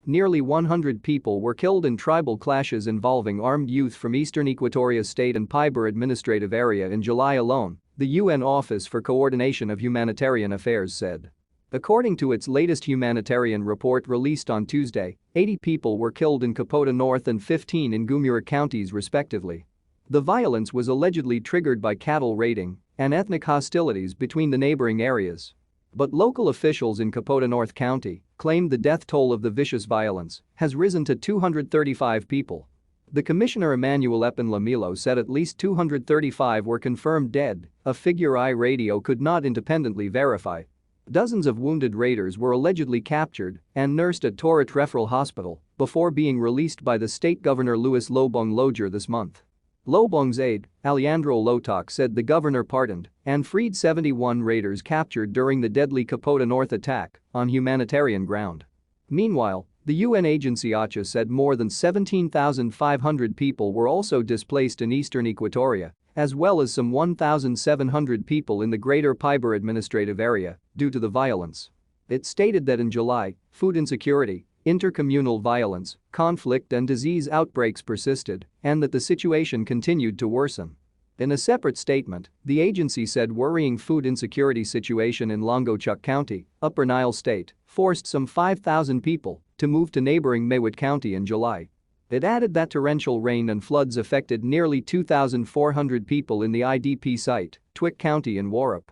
nearly 100 people were killed in tribal clashes involving armed youth from eastern Equatoria State and Pibor Administrative Area in July alone, the UN Office for Coordination of Humanitarian Affairs said. According to its latest humanitarian report released on Tuesday, 80 people were killed in Kapoeta North and 15 in Gumura counties respectively. The violence was allegedly triggered by cattle raiding and ethnic hostilities between the neighboring areas. But local officials in Kapoeta North County claimed the death toll of the vicious violence has risen to 235 people. The commissioner Emmanuel Lamilo said at least 235 were confirmed dead, a figure iRadio could not independently verify. Dozens of wounded raiders were allegedly captured and nursed at Torit Referral Hospital before being released by the state governor Louis Lobong Loger this month. Lobong's aide, Alejandro Lotok, said the governor pardoned and freed 71 raiders captured during the deadly Kapoeta North attack on humanitarian ground. Meanwhile, the UN agency OCHA said more than 17,500 people were also displaced in eastern Equatoria, as well as some 1,700 people in the Greater Pibor Administrative Area due to the violence. It stated that in July, food insecurity, intercommunal violence, conflict and disease outbreaks persisted and that the situation continued to worsen. In a separate statement, the agency said worrying food insecurity situation in Longochuk County, Upper Nile State, forced some 5,000 people to move to neighboring Mewat County in July. It added that torrential rain and floods affected nearly 2,400 people in the IDP site, Twick County in Warup.